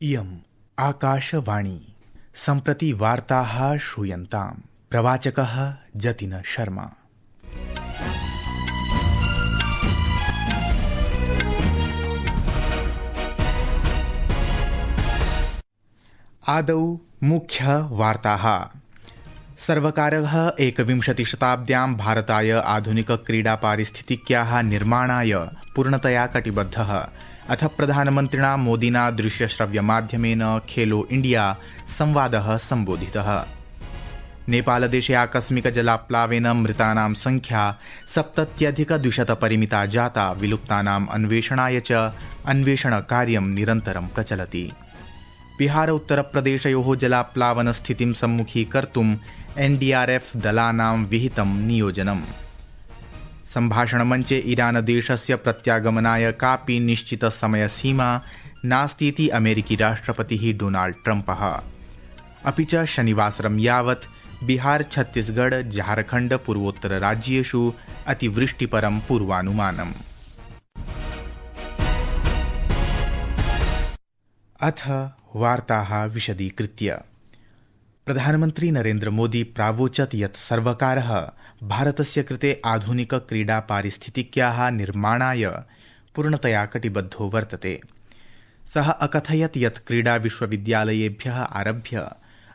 इयम् आकाशवाणी सम्प्रति वार्ताः श्रूयन्ताम्। प्रवाचकः जतिन शर्मा। आदौ मुख्य वार्ताः। सर्वकारः 21शताब्द्यां भारताय आधुनिकक्रीडापारिस्थितिक्याः निर्माणाय पूर्णतया कटिबद्धः। अथ प्रधानमन्त्रिणा मोदिना दृश्यश्रव्यमाध्यमेन खेलो इंडिया संवादः सम्बोधितः। नेपालदेशे आकस्मिक जलाप्लावेन मृतानां संख्या 70,200 परिमिता जाता। विलुप्तानाम् अन्वेषणाय च अन्वेषणकार्यं निरन्तरं प्रचलति। बिहार उत्तरप्रदेशयोः जलाप्लावनस्थितिं सम्मुखीकर्तुम् एनडीआरएफ दलानां विहितं नियोजनम्। सम्भाषणमञ्चे ईरान देशस्य प्रत्यागमनाय कापि निश्चित समयसीमा नास्तीति अमेरिकी राष्ट्रपतिः डोनाल्ड ट्रम्पः। अपि च शनिवासरं यावत् बिहार, छत्तीसगढ़, झारखण्ड पूर्वोत्तरराज्येषु अतिवृष्टिपरं पूर्वानुमानम्। अथ वार्ताः विशदीकृत्य। प्रधानमन्त्री नरेन्द्र मोदी प्रावोचत् यत् सर्वकारः भारतस्य कृते आधुनिक क्रीडा पारिस्थितिक्याः निर्माणाय पूर्णतया कटिबद्धो वर्तते। सः अकथयत् यत् क्रीडा विश्वविद्यालयेभ्यः आरभ्य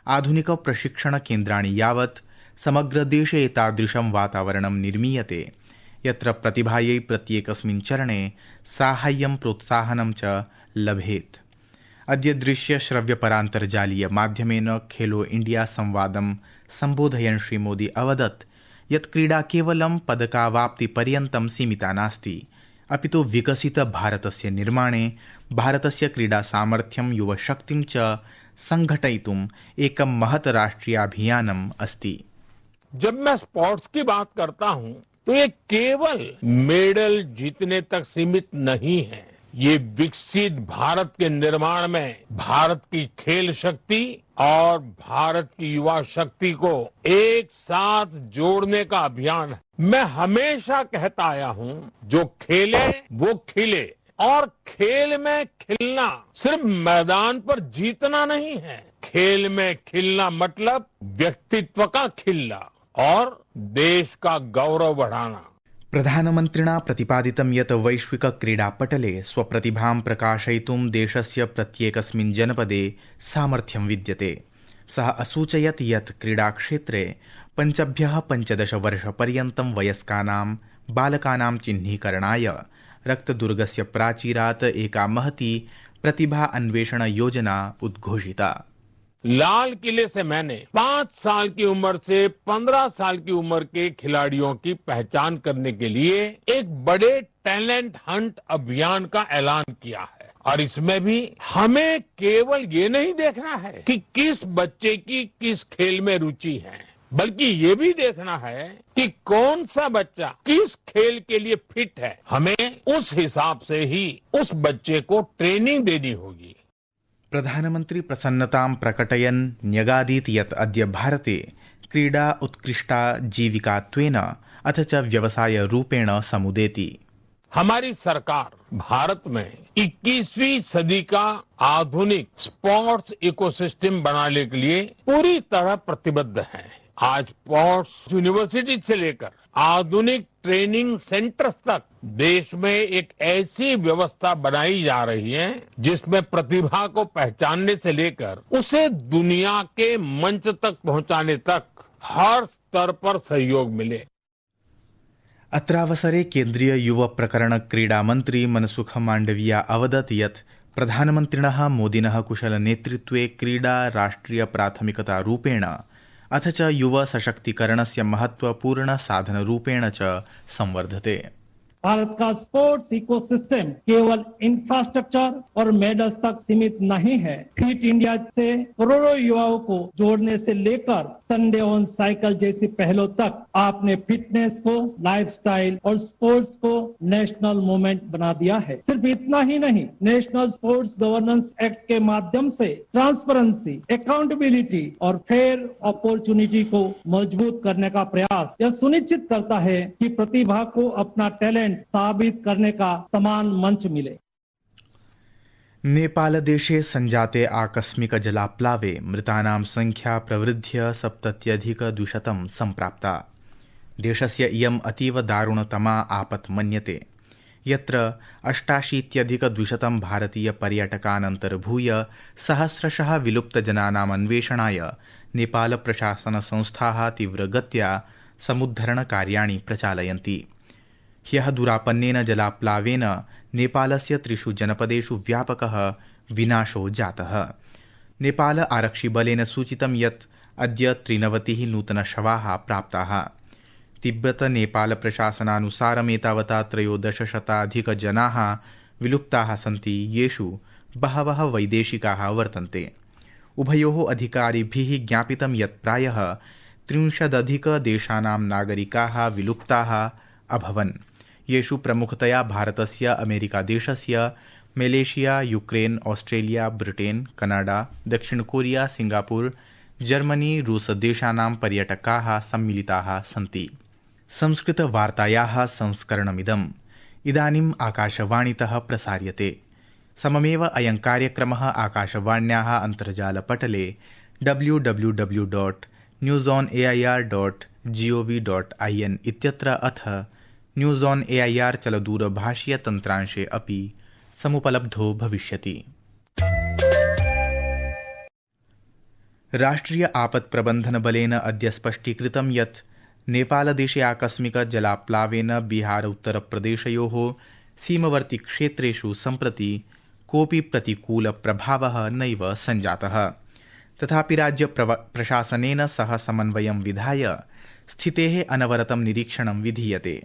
आधुनिक प्रशिक्षण केन्द्राणि यावत् समग्र देशे एतादृशं वातावरणं निर्मीयते यत्र प्रतिभायै प्रत्येकस्मिन् चरणे साहाय्यं प्रोत्साहनं च लभेत्। अद्य दृश्य श्रव्य परान्तर्जालीय माध्यमेन खेलो इंडिया संवादं सम्बोधयन् श्री मोदी अवदत् यत् क्रीडा केवलं पदकावाप्तिपर्यन्तं सीमिता नास्ति, अपितु विकसित भारतस्य निर्माणे भारतस्य क्रीडा सामर्थ्यं युवशक्तिं च संघटयितुम् एकं महत् राष्ट्रियाभियानम् अस्ति। जब मैं स्पोर्ट्स की बात करता हूं तो ये केवल मेडल जीतने तक सीमित नहीं है। ये विकसित भारत के निर्माण में भारत की खेल शक्ति और भारत की युवा शक्ति को एक साथ जोड़ने का अभियान है। मैं हमेशा कहता आया हूं, जो खेले वो खिले, और खेल में खिलना सिर्फ मैदान पर जीतना नहीं है। खेल में खिलना मतलब व्यक्तित्व का खिलना और देश का गौरव बढ़ाना। प्रधानमन्त्रिणा प्रतिपादितं यत् वैश्विक क्रीडापटले स्वप्रतिभां प्रकाशयितुं देशस्य प्रत्येकस्मिन् जनपदे सामर्थ्यं विद्यते। सः असूचयत् यत् क्रीडाक्षेत्रे 5-15 वर्षपर्यन्तं वयस्कानां बालकानां चिह्नीकरणाय रक्तदुर्गस्य प्राचीरात् एका महती प्रतिभा अन्वेषण योजना उद्घोषिता। लाल किले से मैंने 5 साल की उम्र से 15 साल की उम्र के खिलाड़ियों की पहचान करने के लिए एक बड़े टैलेंट हंट अभियान का ऐलान किया है। और इसमें भी हमें केवल ये नहीं देखना है कि किस बच्चे की किस खेल में रुचि है, बल्कि ये भी देखना है कि कौन सा बच्चा किस खेल के लिए फिट है। हमें उस हिसाब से ही उस बच्चे को ट्रेनिंग देनी होगी। प्रधानमन्त्री प्रसन्नतां प्रकटयन् न्यगादीत् यत् अद्य भारते क्रीडा उत्कृष्टा जीविकात्वेन अथ च व्यवसाय रूपेण समुदेति। हमारी सरकार भारत में 21वीं सदी का आधुनिक स्पोर्ट्स इकोसिस्टम बनाने के लिए पूरी तरह प्रतिबद्ध है। आज स्पोर्ट्स यूनिवर्सिटी से लेकर आधुनिक ट्रेनिंग सेंटर्स तक देश में एक ऐसी व्यवस्था बनाई जा रही है जिसमें प्रतिभा को पहचानने से लेकर उसे दुनिया के मंच तक पहुंचाने तक हर स्तर पर सहयोग मिले। अत्रावसरे केन्द्रीय युव प्रकरण क्रीडा मन्त्री मनसुख मांडविया अवदत् यत् प्रधानमन्त्रिणः मोदिनः कुशल नेतृत्वे क्रीडा राष्ट्रिय प्राथमिकता रूपेण अथ च युव सशक्तिकरणस्य महत्वपूर्ण साधनरूपेण च संवर्धते। भारत का स्पोर्ट्स इकोसिस्टम केवल इंफ्रास्ट्रक्चर और मेडल्स तक सीमित नहीं है। फिट इंडिया से करोड़ों युवाओं को जोड़ने से लेकर संडे ऑन साइकिल जैसी पहलों तक आपने फिटनेस को लाइफस्टाइल और स्पोर्ट्स को नेशनल मूवमेंट बना दिया है। सिर्फ इतना ही नहीं, नेशनल स्पोर्ट्स गवर्नेंस एक्ट के माध्यम से ट्रांसपेरेंसी, अकाउंटेबिलिटी और फेयर अपॉर्चुनिटी को मजबूत करने का प्रयास यह सुनिश्चित करता है कि प्रतिभा को अपना टैलेंट साबित करने का समान मंच मिले। नेपालदेशे सञ्जाते आकस्मिकजलाप्लावे मृतानां संख्या प्रवृद्ध्य 70,200 सम्प्राप्ता। देशस्य इयम् अतीव दारुणतमा आपत् मन्यते, यत्र 88,200 भारतीयपर्यटकानन्तर्भूय सहस्रशः विलुप्तजनानाम् अन्वेषणाय नेपालप्रशासनसंस्थाः तीव्रगत्या समुद्धरणकार्याणि प्रचालयन्ति। ह्यः दुरापन्नेन जलाप्लावेन नेपालस्य 3 जनपदेषु व्यापकः विनाशो जातः। नेपाल आरक्षिबलेन सूचितं यत् अद्य 93 नूतनशवाः प्राप्ताः। तिब्बत नेपाल प्रशासनानुसारम् एतावता 1300 विलुप्ताः सन्ति, येषु बहवः वैदेशिकाः वर्तन्ते। उभयोः अधिकारिभिः ज्ञापितं यत् प्रायः 30 देशानां नागरिकाः विलुप्ताः अभवन्, येषु प्रमुखतया भारतस्य, अमेरिकादेशस्य, Malaysia, Ukraine, Australia, Britain, Canada, दक्षिणकोरिया, सिंगापुर, जर्मनी, रूस देशानां पर्यटकाः सम्मिलिताः सन्ति। संस्कृतवार्तायाः संस्करणमिदम् इदानीम् आकाशवाणीतः प्रसार्यते। सममेव अयं कार्यक्रमः आकाशवाण्याः अन्तर्जालपटले www.newsonair.gov.in इत्यत्र अथ न्यूज़ ऑन एआईआर चलदूरभाषीयतन्त्रांशे अपि समुपलब्धो भविष्यति। राष्ट्रिय आपत् प्रबन्धन बलेन अद्य स्पष्टीकृतं यत् नेपालदेशे आकस्मिक जलाप्लावेन बिहार उत्तरप्रदेशयोः सीमवर्ती क्षेत्रेषु सम्प्रति कोऽपि प्रतिकूल प्रभावः नैव सञ्जातः। तथापि राज्य प्रशासनेन सह समन्वयं विधाय स्थितेः अनवरतं निरीक्षणं विधीयते।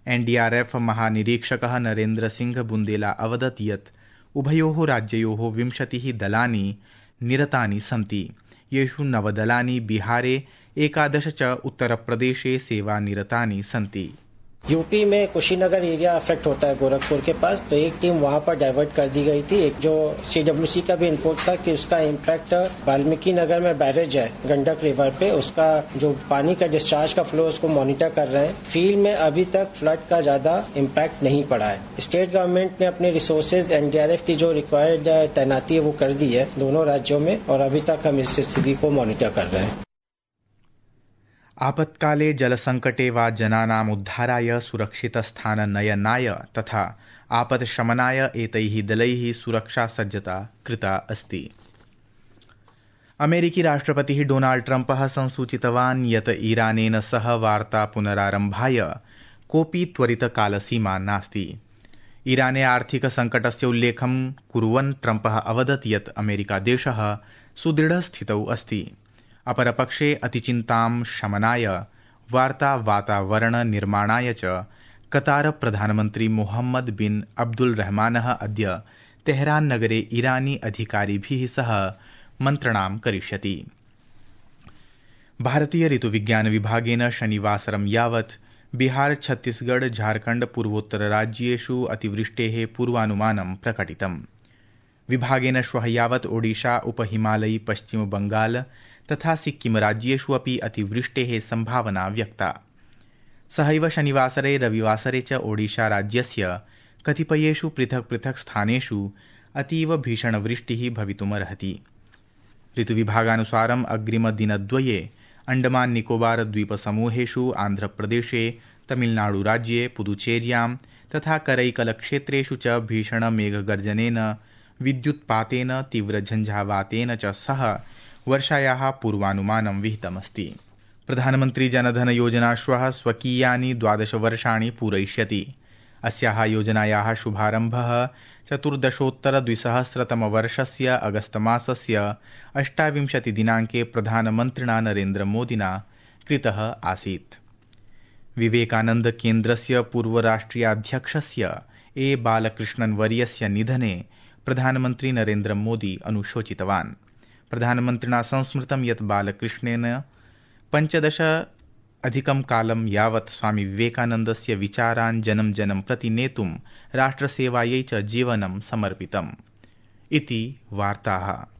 एनडीआरएफ महानिरीक्षकः नरेन्द्र सिंह बुन्देला अवदत् यत् उभयोः राज्ययोः 20 दलानि निरतानि सन्ति, येषु 9 दलानि बिहारे, 11 च उत्तरप्रदेशे सेवानिरतानि सन्ति। यूपी में कुशीनगर एरिया अफेक्ट होता है गोरखपुर के पास, तो एक टीम वहां पर डाइवर्ट कर दी गई थी। एक जो सीडब्ल्यूसी का भी इनपुट था कि उसका इम्पैक्ट वाल्मीकि नगर में बैरेज है गंडक रिवर पे, उसका जो पानी का डिस्चार्ज का फ्लो उसको मॉनिटर कर रहे हैं। फील्ड में अभी तक फ्लड का ज्यादा इम्पैक्ट नहीं पड़ा है। स्टेट गवर्नमेंट ने अपने रिसोर्सेज एनडीआरएफ की जो रिक्वायर्ड तैनाती है वो कर दी है दोनों राज्यों में, और अभी तक हम इस स्थिति को मॉनिटर कर रहे हैं। आपत्काले जलसंकटे वा जनानाम् उद्धाराय सुरक्षितस्थाननयनाय तथा आपत्शमनाय एतैः दलैः सुरक्षासज्जता कृता अस्ति। अमेरिकी राष्ट्रपतिः डोनाल्ड ट्रम्पः संसूचितवान् यत् ईरानेन सह वार्ता पुनरारम्भाय कोऽपि त्वरितकालसीमा नास्ति। ईराने आर्थिकसङ्कटस्य उल्लेखं कुर्वन् ट्रम्पः अवदत् यत् अमेरिकादेशः सुदृढस्थितौ अस्ति। अपरपक्षे अतिचिन्तां शमनाय, वार्तावातावरण निर्माणाय च कतार प्रधानमन्त्री मोहम्मद बिन अब्दुल रहमानः अद्य तेहरान नगरे ईरानी अधिकारिभिः सह मन्त्रणां करिष्यति। भारतीय ऋतुविज्ञान विभागेन शनिवासरं यावत् बिहार, छत्तीसगढ़, झारखण्ड पूर्वोत्तरराज्येषु अतिवृष्टेः पूर्वानुमानं प्रकटितम्। विभागेन श्वः यावत् ओडिशा, उपहिमालयी, पश्चिमबंगाल तथा सिक्किम राज्येषु अपि अतिवृष्टेः संभावना व्यक्ता। सहैव शनिवासरे, रविवासरे च ओडिशा राज्यस्य कतिपयेषु पृथक् पृथक् स्थानेषु अतीव भीषणवृष्टिः भवितुमर्हति। ऋतुविभागानुसारम् अग्रिमदिनद्वये अंडमान निकोबार द्वीपसमूहेषु, आन्ध्रप्रदेशे, तमिलनाडुराज्ये, पुदुचेर्यां तथा करैकलक्षेत्रेषु च भीषणमेघगर्जनेन, विद्युत्पातेन, तीव्रझञ्झावातेन च सह वर्षायाः पूर्वानुमानं विहितमस्ति। प्रधानमन्त्री जनधन योजना श्वः स्वकीयानि 12 वर्षाणि पूरयिष्यति। अस्याः योजनायाः शुभारम्भः 2014 अगस्तमासस्य 28 दिनाङ्के प्रधानमन्त्रिणा नरेन्द्रमोदिना कृतः आसीत्। विवेकानन्द केन्द्रस्य पूर्वराष्ट्रियाध्यक्षस्य ए बालकृष्णन् वर्यस्य निधने प्रधानमन्त्री नरेन्द्रमोदी अनुशोचितवान्। प्रधानमन्त्रिणा संस्मृतं यत् बालकृष्णेन 15 कालं यावत् स्वामी विवेकानन्दस्य विचारान् जनं जनं प्रति नेतुं राष्ट्रसेवायै च जीवनं समर्पितम्। इति वार्ताः।